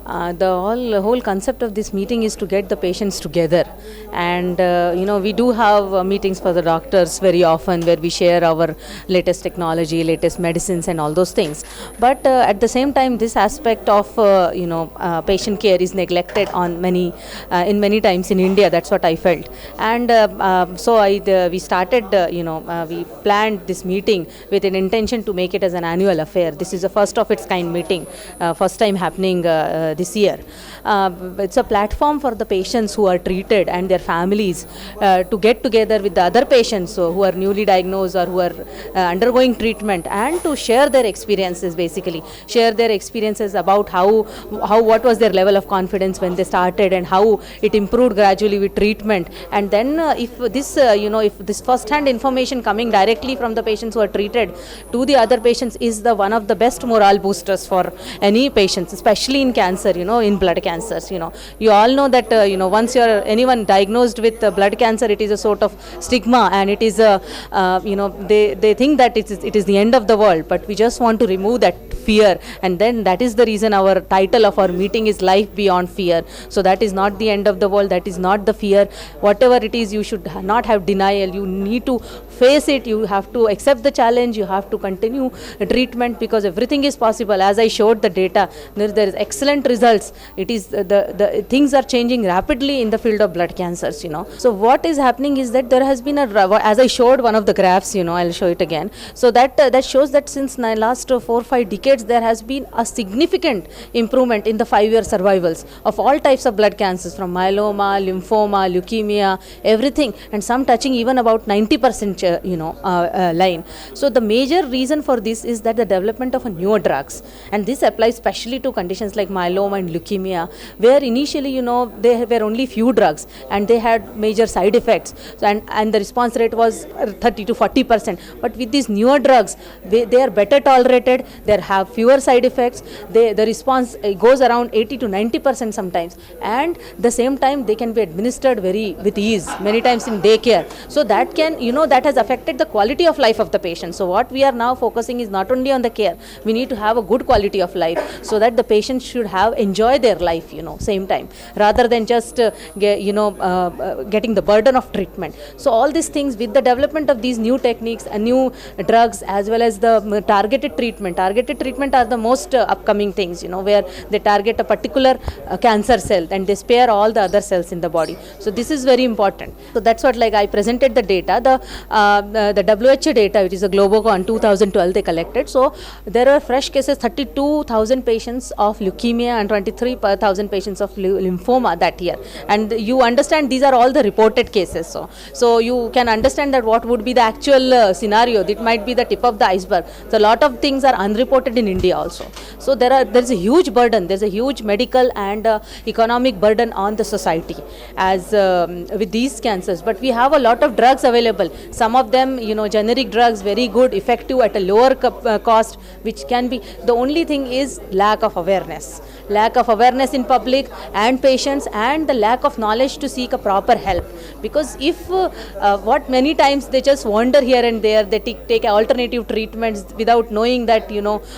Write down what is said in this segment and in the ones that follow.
The whole concept of this meeting is to get the patients together, and we do have meetings for the doctors very often where we share our latest technology, latest medicines, and all those things. But at the same time, this aspect of patient care is neglected on in many times in India. That's what I felt, and we started. We planned this meeting with an intention to make it as an annual affair. This is a first of its kind meeting, first time happening this year. It's a platform for the patients who are treated and their families to get together with the other patients who are newly diagnosed or who are undergoing treatment, and to share their experiences, basically share their experiences about how what was their level of confidence when they started and how it improved gradually with treatment. And then if this first hand information coming directly from the patients who are treated to the other patients is the one of the best morale boosters for any patients, especially in cancer, in blood cancers. You all know that once you're anyone diagnosed with blood cancer, it is a sort of stigma, and it is they think that it is the end of the world. But we just want to remove that fear, and then that is the reason our title of our meeting is Life Beyond Fear. So that is not the end of the world, that is not the fear. Whatever it is, you should not have denial. You need to face it, you have to accept the challenge, you have to continue treatment, because everything is possible. As I showed the data, there is excellent results. It is the things are changing rapidly in the field of blood cancers. So what is happening is that there has been as I showed one of the graphs, I'll show it again. So that shows that since the last 4 or 5 decades there has been a significant improvement in the 5-year survivals of all types of blood cancers, from myeloma, lymphoma, leukemia, everything, and some touching even about 90% line. So the major reason for this is that the development of newer drugs, and this applies especially to conditions like myeloma and leukemia, where initially there were only few drugs and they had major side effects, and the response rate was 30 to 40%. But with these newer drugs, they are better tolerated, they have fewer side effects, the response goes around 80 to 90% sometimes, and the same time they can be administered with ease, many times in daycare. So that that has affected the quality of life of the patient. So what we are now focusing is not only on the care, we need to have a good quality of life, so that the patients should enjoy their life, same time, rather than just getting the burden of treatment. So all these things, with the development of these new techniques and new drugs, as well as the targeted treatment are the most upcoming things, where they target a particular cancer cell and they spare all the other cells in the body. So this is very important. So that's what, I presented the data, the WHO data, which is a Globocon 2012 they collected. So there are fresh cases, 32,000 patients of leukemia and 23,000 patients of lymphoma that year. And you understand these are all the reported cases. So you can understand that what would be the actual scenario. It might be the tip of the iceberg. So a lot of things are unreported in India also. So there's a huge burden. There's a huge medical and economic burden on the society as with these cancers. But we have a lot of drugs available. Some of them, generic drugs, very good, effective at a lower cost, which can be. The only thing is lack of awareness in public and patients, and the lack of knowledge to seek a proper help. Because if what many times they just wander here and there, they take alternative treatments without knowing that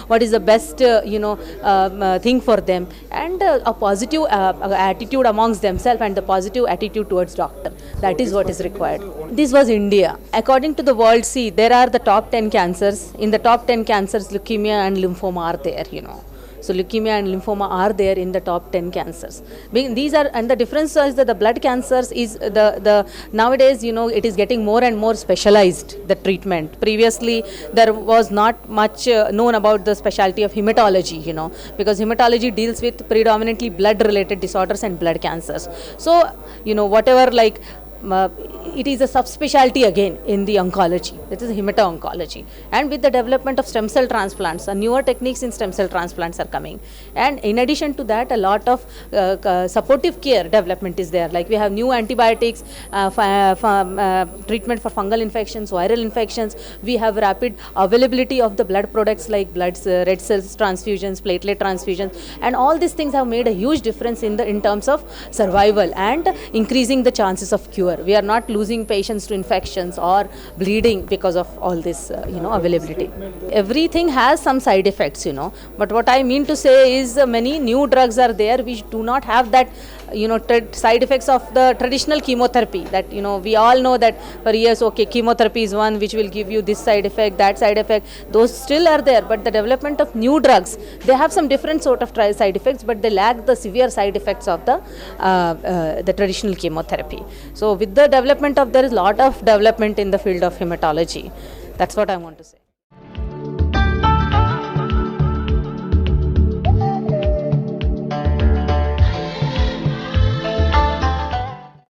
what is the best thing for them, and a positive attitude amongst themselves and the positive attitude towards doctor. That is what is required. This was India. According to the world, there are the top 10 cancers. In the top 10 cancers, leukemia and lymphoma are there. So leukemia and lymphoma are there in the top 10 cancers. These are, and the difference is that the blood cancers is the nowadays it is getting more and more specialized, the treatment. Previously there was not much known about the specialty of hematology, because hematology deals with predominantly blood related disorders and blood cancers. So whatever it is a subspecialty again in the oncology. This is hemato-oncology. And with the development of stem cell transplants, newer techniques in stem cell transplants are coming. And in addition to that, a lot of supportive care development is there. Like we have new antibiotics, treatment for fungal infections, viral infections. We have rapid availability of the blood products like red cells transfusions, platelet transfusions, and all these things have made a huge difference in terms of survival and increasing the chances of cure. We are not losing losing patients to infections or bleeding because of all this, availability. Everything has some side effects, but what I mean to say is many new drugs are there which do not have that, side effects of the traditional chemotherapy that, we all know that for years, okay, chemotherapy is one which will give you this side effect, that side effect, those still are there, but the development of new drugs, they have some different sort of side effects, but they lack the severe side effects of the traditional chemotherapy. So with the development of, there is a lot of development in the field of hematology. That's what I want to say.